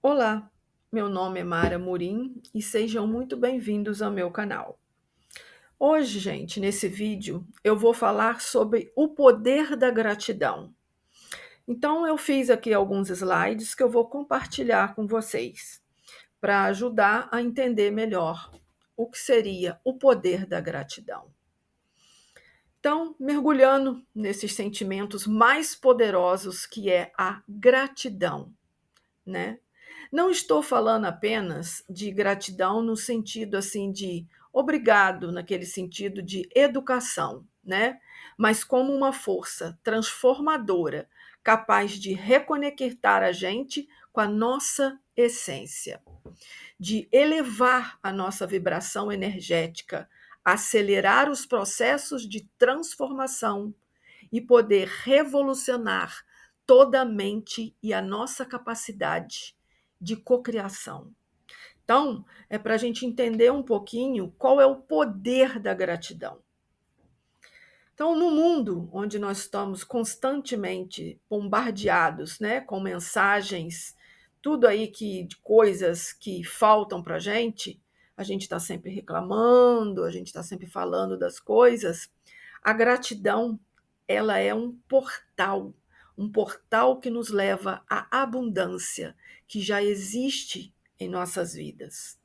Olá, meu nome é Mara Morim e sejam muito bem-vindos ao meu canal. Hoje, gente, nesse vídeo, eu vou falar sobre o poder da gratidão. Então, eu fiz aqui alguns slides que eu vou compartilhar com vocês para ajudar a entender melhor o que seria o poder da gratidão. Então, mergulhando nesses sentimentos mais poderosos que é a gratidão, né? Não estou falando apenas de gratidão no sentido assim de obrigado, naquele sentido de educação, né? Mas como uma força transformadora, capaz de reconectar a gente com a nossa essência, de elevar a nossa vibração energética, acelerar os processos de transformação e poder revolucionar toda a mente e a nossa capacidade de cocriação. Então, é para a gente entender um pouquinho qual é o poder da gratidão. Então, no mundo onde nós estamos constantemente bombardeados, né, com mensagens, tudo aí de coisas que faltam para a gente está sempre reclamando, a gente está sempre falando das coisas. A gratidão, ela é um portal que nos leva à abundância que já existe em nossas vidas.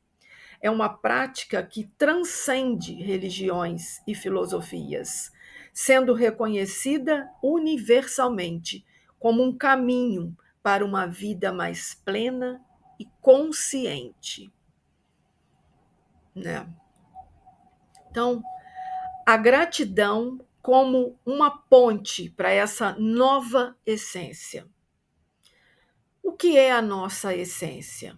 É uma prática que transcende religiões e filosofias, sendo reconhecida universalmente como um caminho para uma vida mais plena e consciente, né? Então, a gratidão como uma ponte para essa nova essência. O que é a nossa essência?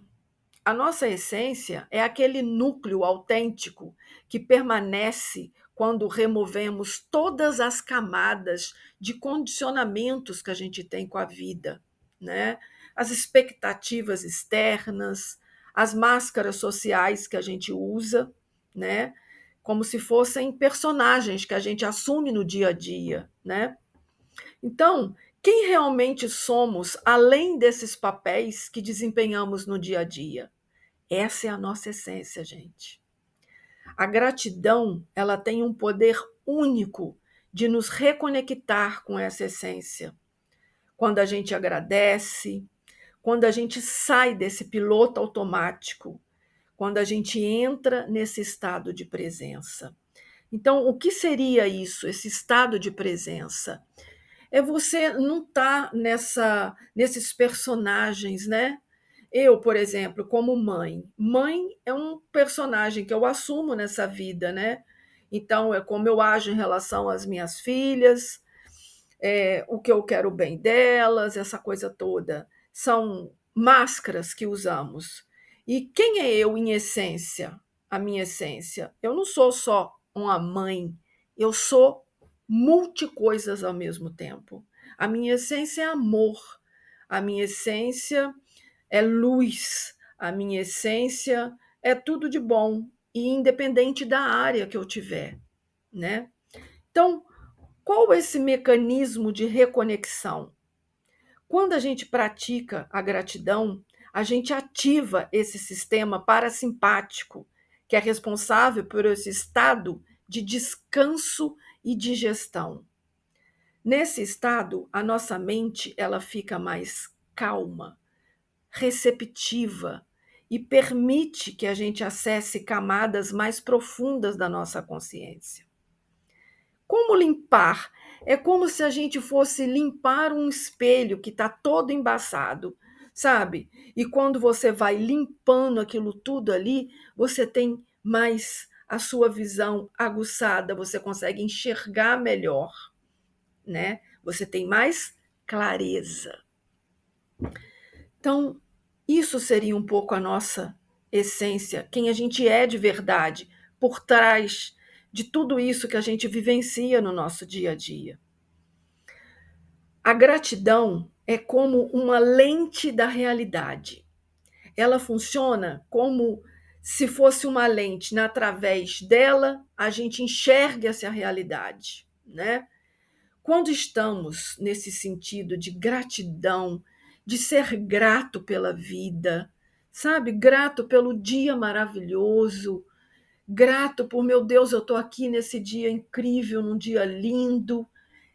A nossa essência é aquele núcleo autêntico que permanece quando removemos todas as camadas de condicionamentos que a gente tem com a vida, né? As expectativas externas, as máscaras sociais que a gente usa, né? Como se fossem personagens que a gente assume no dia a dia, né? Então, quem realmente somos além desses papéis que desempenhamos no dia a dia? Essa é a nossa essência, gente. A gratidão, ela tem um poder único de nos reconectar com essa essência. Quando a gente agradece, quando a gente sai desse piloto automático, quando a gente entra nesse estado de presença. Então, o que seria isso, esse estado de presença? É você não estar nesses personagens, né? Eu, por exemplo, como mãe. Mãe é um personagem que eu assumo nessa vida, né? Então, é como eu ajo em relação às minhas filhas, o que eu quero bem delas, essa coisa toda. São máscaras que usamos. E quem é eu em essência? A minha essência. Eu não sou só uma mãe, eu sou multicoisas ao mesmo tempo. A minha essência é amor, a minha essência é luz, a minha essência é tudo de bom, e independente da área que eu tiver, né? Então, qual é esse mecanismo de reconexão? Quando a gente pratica a gratidão, a gente ativa esse sistema parasimpático, que é responsável por esse estado de descanso e digestão. Nesse estado, a nossa mente ela fica mais calma, receptiva e permite que a gente acesse camadas mais profundas da nossa consciência. Como limpar? É como se a gente fosse limpar um espelho que está todo embaçado, sabe? E quando você vai limpando aquilo tudo ali, você tem mais a sua visão aguçada, você consegue enxergar melhor, né? Você tem mais clareza. Então, isso seria um pouco a nossa essência, quem a gente é de verdade, por trás de tudo isso que a gente vivencia no nosso dia a dia. A gratidão é como uma lente da realidade. Ela funciona como se fosse uma lente, através dela a gente enxerga essa realidade, né? Quando estamos nesse sentido de gratidão, de ser grato pela vida, sabe? Grato pelo dia maravilhoso, grato por, meu Deus, eu estou aqui nesse dia incrível, num dia lindo.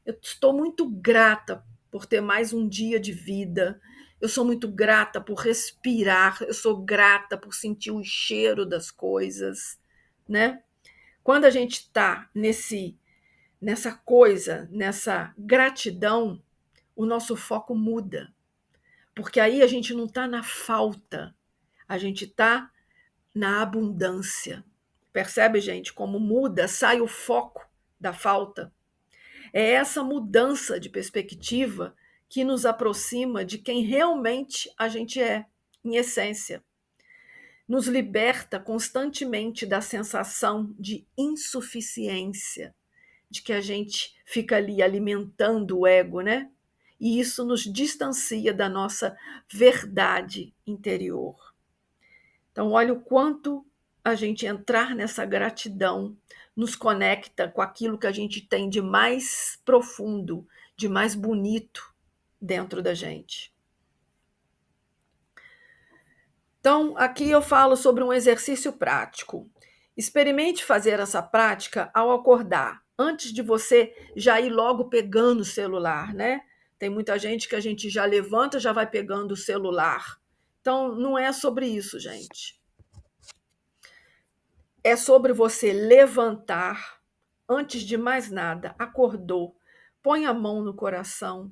Eu estou muito grata por ter mais um dia de vida. Eu sou muito grata por respirar, eu sou grata por sentir o cheiro das coisas, né? Quando a gente está nessa coisa, nessa gratidão, o nosso foco muda, porque aí a gente não está na falta, a gente está na abundância. Percebe, gente, como muda, sai o foco da falta? É essa mudança de perspectiva que nos aproxima de quem realmente a gente é, em essência. Nos liberta constantemente da sensação de insuficiência, de que a gente fica ali alimentando o ego, né? E isso nos distancia da nossa verdade interior. Então, olha o quanto a gente entrar nessa gratidão nos conecta com aquilo que a gente tem de mais profundo, de mais bonito dentro da gente. Então, aqui eu falo sobre um exercício prático. Experimente fazer essa prática ao acordar, antes de você já ir logo pegando o celular, né? Tem muita gente que a gente já levanta, já vai pegando o celular. Então, não é sobre isso, gente. É sobre você levantar, antes de mais nada, acordou, põe a mão no coração,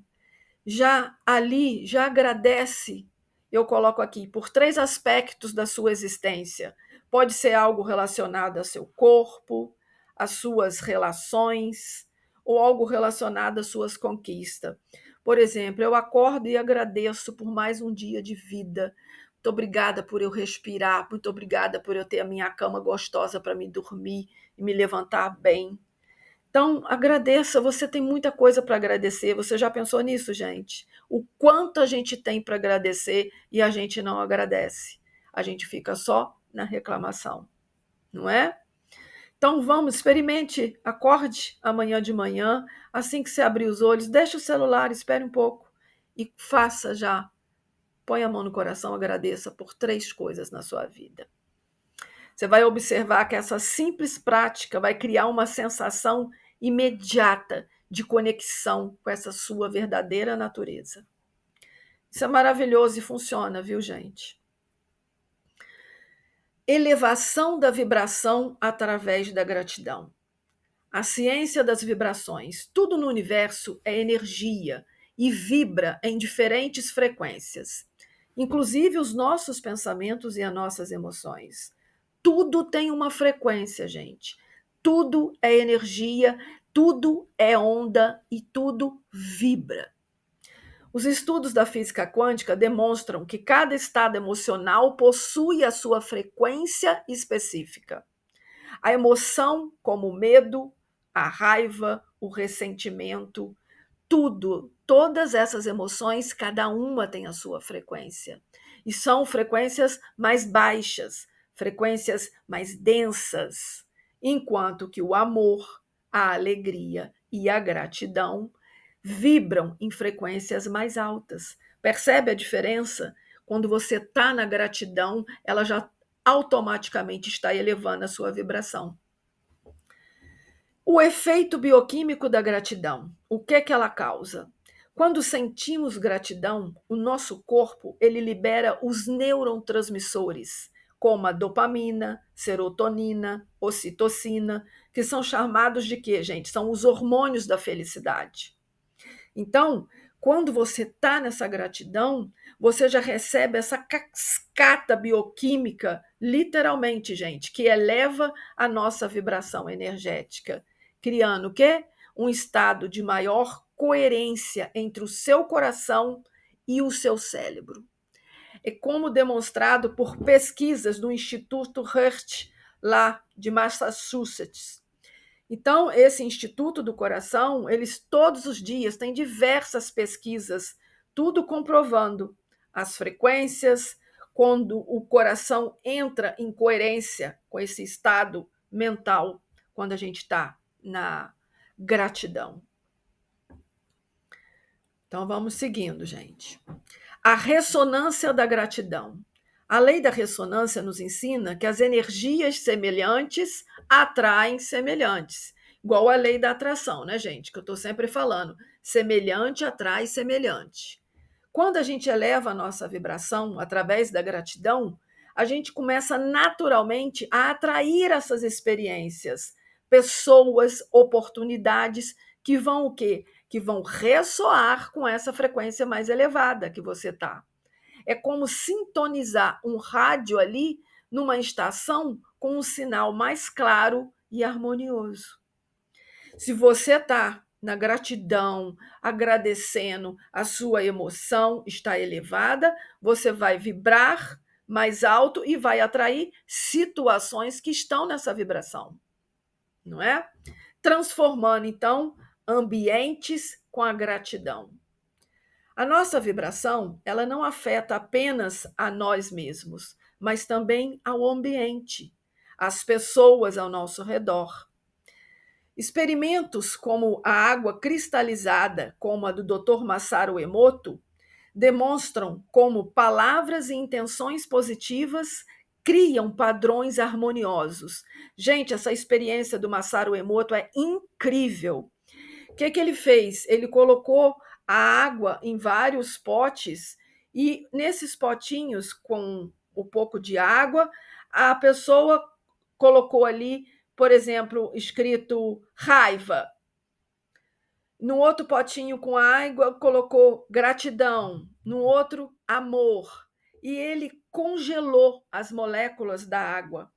já ali, já agradece. Eu coloco aqui por 3 aspectos da sua existência. Pode ser algo relacionado ao seu corpo, às suas relações, ou algo relacionado às suas conquistas. Por exemplo, eu acordo e agradeço por mais um dia de vida. Muito obrigada por eu respirar, muito obrigada por eu ter a minha cama gostosa para me dormir e me levantar bem. Então, agradeça, você tem muita coisa para agradecer. Você já pensou nisso, gente? O quanto a gente tem para agradecer e a gente não agradece. A gente fica só na reclamação, não é? Então, vamos, experimente, acorde amanhã de manhã, assim que você abrir os olhos, deixe o celular, espere um pouco e faça já. Põe a mão no coração, agradeça por 3 coisas na sua vida. Você vai observar que essa simples prática vai criar uma sensação imediata de conexão com essa sua verdadeira natureza. Isso é maravilhoso e funciona, viu, gente? Elevação da vibração através da gratidão. A ciência das vibrações. Tudo no universo é energia e vibra em diferentes frequências, inclusive os nossos pensamentos e as nossas emoções. Tudo tem uma frequência, gente. Tudo é energia, tudo é onda e tudo vibra. Os estudos da física quântica demonstram que cada estado emocional possui a sua frequência específica. A emoção, como o medo, a raiva, o ressentimento, tudo, todas essas emoções, cada uma tem a sua frequência. E são frequências mais baixas, frequências mais densas, enquanto que o amor, a alegria e a gratidão vibram em frequências mais altas. Percebe a diferença? Quando você está na gratidão, ela já automaticamente está elevando a sua vibração. O efeito bioquímico da gratidão. O que é que ela causa? Quando sentimos gratidão, o nosso corpo ele libera os neurotransmissores, como a dopamina, serotonina, ocitocina, que são chamados de quê, gente? São os hormônios da felicidade. Então, quando você está nessa gratidão, você já recebe essa cascata bioquímica, literalmente, gente, que eleva a nossa vibração energética, criando o quê? Um estado de maior coerência entre o seu coração e o seu cérebro. É como demonstrado por pesquisas do Instituto Heart, lá de Massachusetts. Então, esse Instituto do Coração, eles todos os dias têm diversas pesquisas, tudo comprovando as frequências, quando o coração entra em coerência com esse estado mental, quando a gente está na gratidão. Então, vamos seguindo, gente. A ressonância da gratidão. A lei da ressonância nos ensina que as energias semelhantes atraem semelhantes. Igual a lei da atração, né, gente? Que eu estou sempre falando. Semelhante atrai semelhante. Quando a gente eleva a nossa vibração através da gratidão, a gente começa naturalmente a atrair essas experiências, pessoas, oportunidades que vão o quê? Que vão ressoar com essa frequência mais elevada que você está. É como sintonizar um rádio ali numa estação com um sinal mais claro e harmonioso. Se você está na gratidão, agradecendo, a sua emoção está elevada, você vai vibrar mais alto e vai atrair situações que estão nessa vibração, não é? Transformando, então, ambientes com a gratidão. A nossa vibração, ela não afeta apenas a nós mesmos, mas também ao ambiente, às pessoas ao nosso redor. Experimentos como a água cristalizada, como a do Dr. Masaru Emoto, demonstram como palavras e intenções positivas criam padrões harmoniosos. Gente, essa experiência do Masaru Emoto é incrível. O que ele fez? Ele colocou a água em vários potes e nesses potinhos com um pouco de água, a pessoa colocou ali, por exemplo, escrito raiva. No outro potinho com água, colocou gratidão. No outro, amor. E ele congelou as moléculas da água.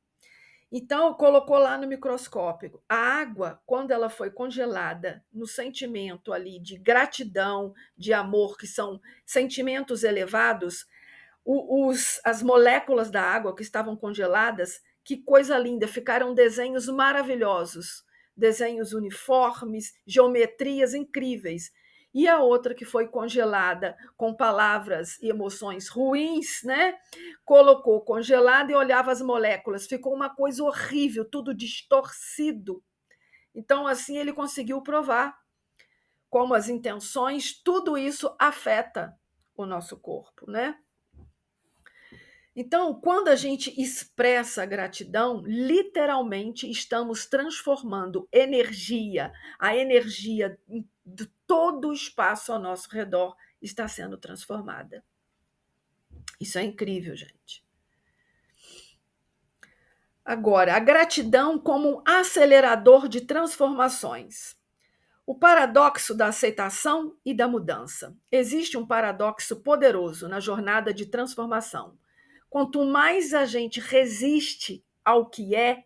Então, colocou lá no microscópio. A água, quando ela foi congelada no sentimento ali de gratidão, de amor, que são sentimentos elevados, as moléculas da água que estavam congeladas, que coisa linda, ficaram desenhos maravilhosos, desenhos uniformes, geometrias incríveis. E a outra que foi congelada com palavras e emoções ruins, né? Colocou congelada e olhava as moléculas, ficou uma coisa horrível, tudo distorcido. Então, assim, ele conseguiu provar como as intenções, tudo isso afeta o nosso corpo, né? Então, quando a gente expressa gratidão, literalmente estamos transformando energia, a energia de todo o espaço ao nosso redor está sendo transformada. Isso é incrível, gente. Agora, a gratidão como um acelerador de transformações. O paradoxo da aceitação e da mudança. Existe um paradoxo poderoso na jornada de transformação. Quanto mais a gente resiste ao que é,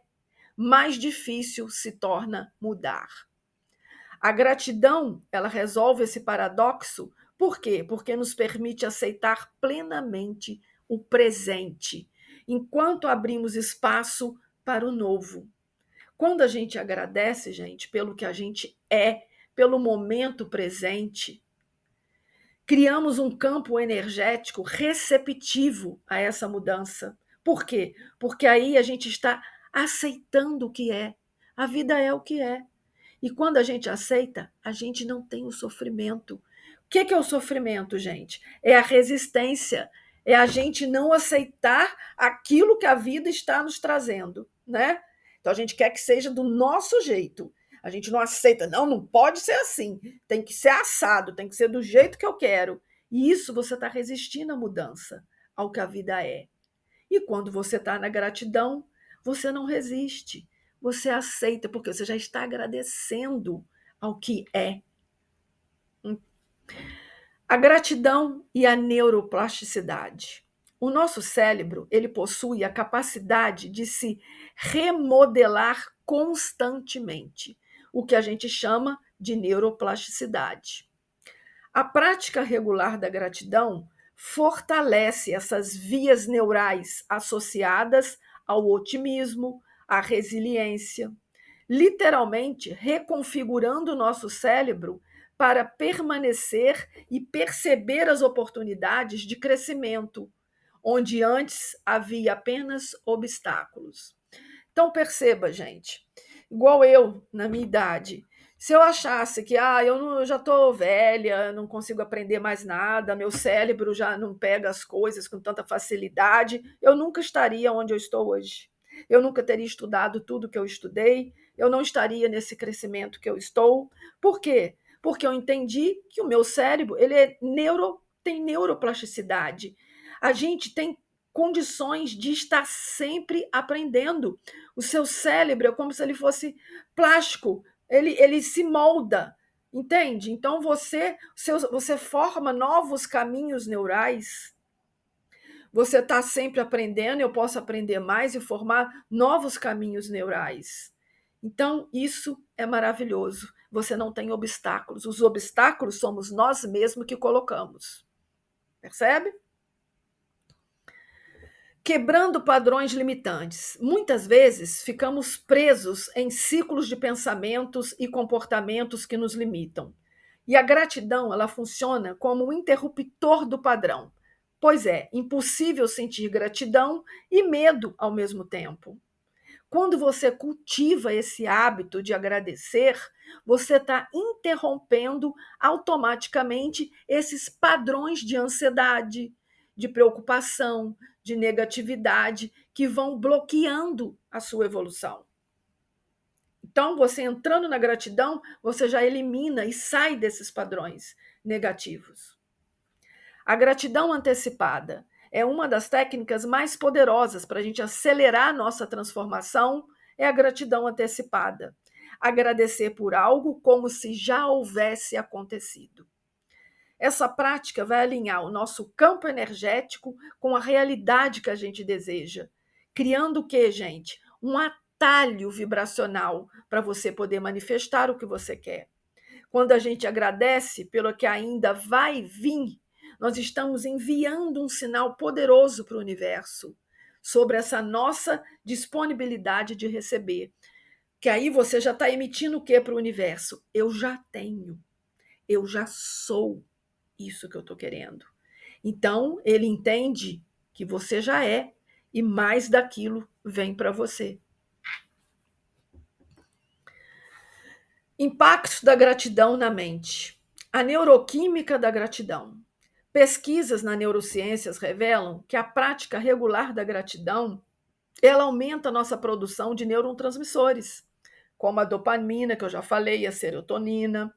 mais difícil se torna mudar. A gratidão, ela resolve esse paradoxo. Por quê? Porque nos permite aceitar plenamente o presente, enquanto abrimos espaço para o novo. Quando a gente agradece, gente, pelo que a gente é, pelo momento presente, criamos um campo energético receptivo a essa mudança. Por quê? Porque aí a gente está aceitando o que é. A vida é o que é. E quando a gente aceita, a gente não tem o sofrimento. O que é o sofrimento, gente? É a resistência. É a gente não aceitar aquilo que a vida está nos trazendo, né? Então a gente quer que seja do nosso jeito. A gente não aceita, não pode ser assim. Tem que ser assado, tem que ser do jeito que eu quero. E isso você está resistindo à mudança, ao que a vida é. E quando você está na gratidão, você não resiste. Você aceita, porque você já está agradecendo ao que é. A gratidão e a neuroplasticidade. O nosso cérebro, ele possui a capacidade de se remodelar constantemente, o que a gente chama de neuroplasticidade. A prática regular da gratidão fortalece essas vias neurais associadas ao otimismo, à resiliência, literalmente reconfigurando o nosso cérebro para permanecer e perceber as oportunidades de crescimento, onde antes havia apenas obstáculos. Então perceba, gente, igual eu na minha idade, Se eu achasse que eu já estou velha, não consigo aprender mais nada, meu cérebro já não pega as coisas com tanta facilidade, eu nunca estaria onde eu estou hoje. Eu nunca teria estudado tudo que eu estudei, eu não estaria nesse crescimento que eu estou. Por quê? Porque eu entendi que o meu cérebro tem neuroplasticidade. A gente tem condições de estar sempre aprendendo. O seu cérebro é como se ele fosse plástico, ele se molda, entende? Então você forma novos caminhos neurais, você está sempre aprendendo, eu posso aprender mais e formar novos caminhos neurais. Então, isso é maravilhoso. Você não tem obstáculos. Os obstáculos somos nós mesmos que colocamos. Percebe? Quebrando padrões limitantes. Muitas vezes ficamos presos em ciclos de pensamentos e comportamentos que nos limitam. E a gratidão, ela funciona como um interruptor do padrão. Pois é, impossível sentir gratidão e medo ao mesmo tempo. Quando você cultiva esse hábito de agradecer, você está interrompendo automaticamente esses padrões de ansiedade, de preocupação, de negatividade que vão bloqueando a sua evolução. Então, você entrando na gratidão, você já elimina e sai desses padrões negativos. A gratidão antecipada é uma das técnicas mais poderosas para a gente acelerar a nossa transformação, é a gratidão antecipada. Agradecer por algo como se já houvesse acontecido. Essa prática vai alinhar o nosso campo energético com a realidade que a gente deseja, criando o quê, gente? Um atalho vibracional para você poder manifestar o que você quer. Quando a gente agradece pelo que ainda vai vir, nós estamos enviando um sinal poderoso para o universo sobre essa nossa disponibilidade de receber. Que aí você já está emitindo o que para o universo? Eu já tenho, eu já sou isso que eu estou querendo. Então, ele entende que você já é e mais daquilo vem para você. Impactos da gratidão na mente. A neuroquímica da gratidão. Pesquisas na neurociências revelam que a prática regular da gratidão, ela aumenta a nossa produção de neurotransmissores, como a dopamina, que eu já falei, a serotonina,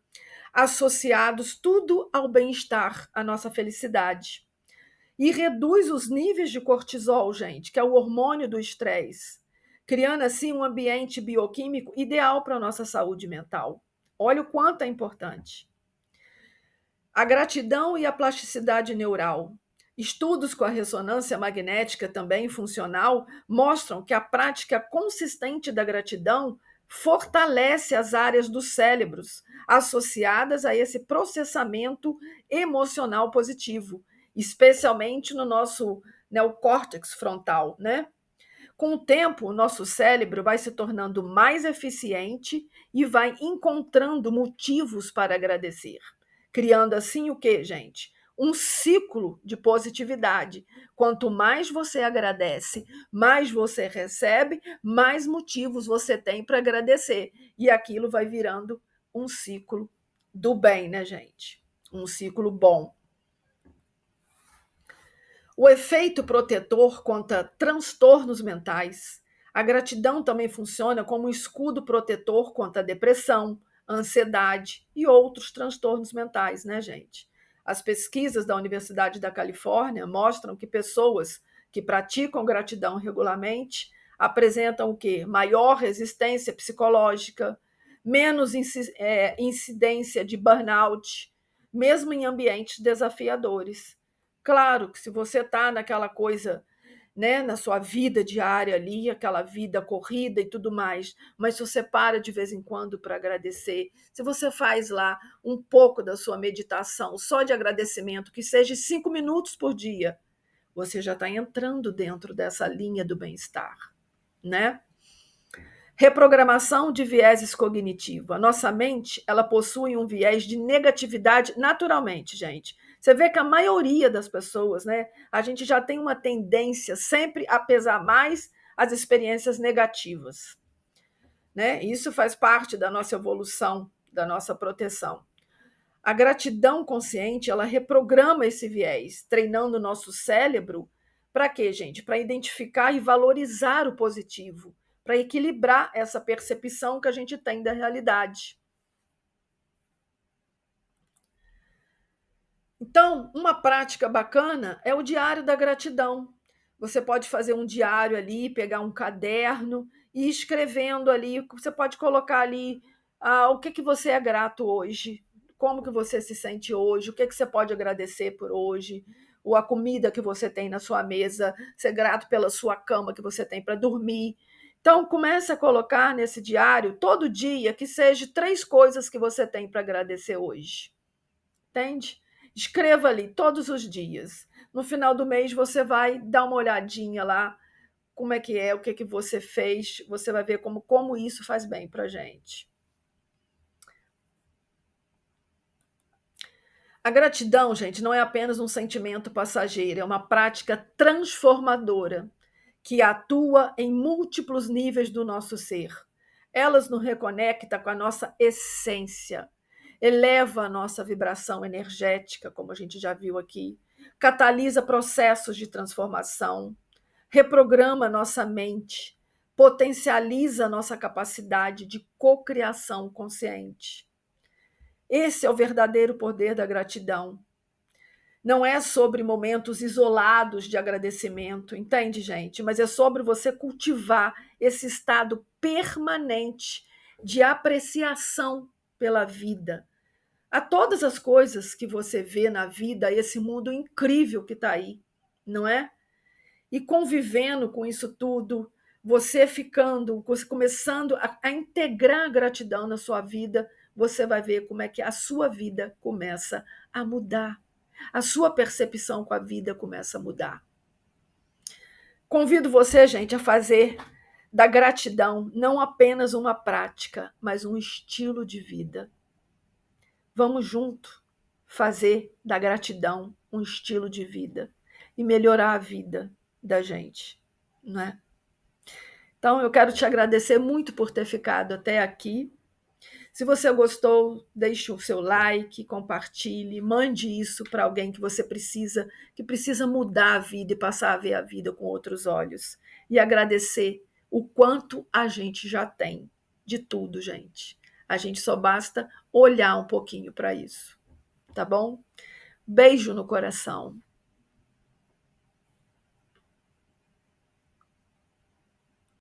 associados tudo ao bem-estar, à nossa felicidade. E reduz os níveis de cortisol, gente, que é o hormônio do estresse, criando assim um ambiente bioquímico ideal para a nossa saúde mental. Olha o quanto é importante. A gratidão e a plasticidade neural. Estudos com a ressonância magnética também funcional mostram que a prática consistente da gratidão fortalece as áreas dos cérebros associadas a esse processamento emocional positivo, especialmente no nosso neocórtex frontal, né? Com o tempo, o nosso cérebro vai se tornando mais eficiente e vai encontrando motivos para agradecer, criando assim o quê, gente? Um ciclo de positividade. Quanto mais você agradece, mais você recebe, mais motivos você tem para agradecer. E aquilo vai virando um ciclo do bem, né, gente? Um ciclo bom. O efeito protetor contra transtornos mentais. A gratidão também funciona como um escudo protetor contra a depressão, ansiedade e outros transtornos mentais, né, gente? As pesquisas da Universidade da Califórnia mostram que pessoas que praticam gratidão regularmente apresentam o quê? Maior resistência psicológica, menos incidência de burnout, mesmo em ambientes desafiadores. Claro que se você está naquela coisa, né, na sua vida diária ali, aquela vida corrida e tudo mais, mas se você para de vez em quando para agradecer, se você faz lá um pouco da sua meditação só de agradecimento, que seja 5 minutos por dia, você já está entrando dentro dessa linha do bem-estar, né? Reprogramação de vieses cognitivos. A nossa mente, ela possui um viés de negatividade naturalmente, gente. Você vê que a maioria das pessoas, né, a gente já tem uma tendência sempre a pesar mais as experiências negativas, né? Isso faz parte da nossa evolução, da nossa proteção. A gratidão consciente, ela reprograma esse viés, treinando o nosso cérebro para quê, gente? Para identificar e valorizar o positivo, para equilibrar essa percepção que a gente tem da realidade. Então, uma prática bacana é o diário da gratidão. Você pode fazer um diário ali, pegar um caderno e ir escrevendo ali. Você pode colocar ali o que você é grato hoje, como que você se sente hoje, o que você pode agradecer por hoje, ou a comida que você tem na sua mesa, ser grato pela sua cama que você tem para dormir. Então, comece a colocar nesse diário, todo dia, que seja 3 coisas que você tem para agradecer hoje. Entende? Escreva ali todos os dias. No final do mês você vai dar uma olhadinha lá, como é, o que você fez, você vai ver como isso faz bem para a gente. A gratidão, gente, não é apenas um sentimento passageiro, é uma prática transformadora que atua em múltiplos níveis do nosso ser. Elas nos reconectam com a nossa essência, eleva a nossa vibração energética, como a gente já viu aqui, catalisa processos de transformação, reprograma nossa mente, potencializa a nossa capacidade de cocriação consciente. Esse é o verdadeiro poder da gratidão. Não é sobre momentos isolados de agradecimento, entende, gente? Mas é sobre você cultivar esse estado permanente de apreciação pela vida, a todas as coisas que você vê na vida, esse mundo incrível que está aí, não é? E convivendo com isso tudo, você começando a integrar a gratidão na sua vida, você vai ver como é que a sua vida começa a mudar. A sua percepção com a vida começa a mudar. Convido você, gente, a fazer da gratidão não apenas uma prática, mas um estilo de vida. Vamos junto fazer da gratidão um estilo de vida e melhorar a vida da gente, não é? Então, eu quero te agradecer muito por ter ficado até aqui. Se você gostou, deixe o seu like, compartilhe, mande isso para alguém que precisa mudar a vida e passar a ver a vida com outros olhos. E agradecer o quanto a gente já tem de tudo, gente. A gente só basta olhar um pouquinho para isso, tá bom? Beijo no coração.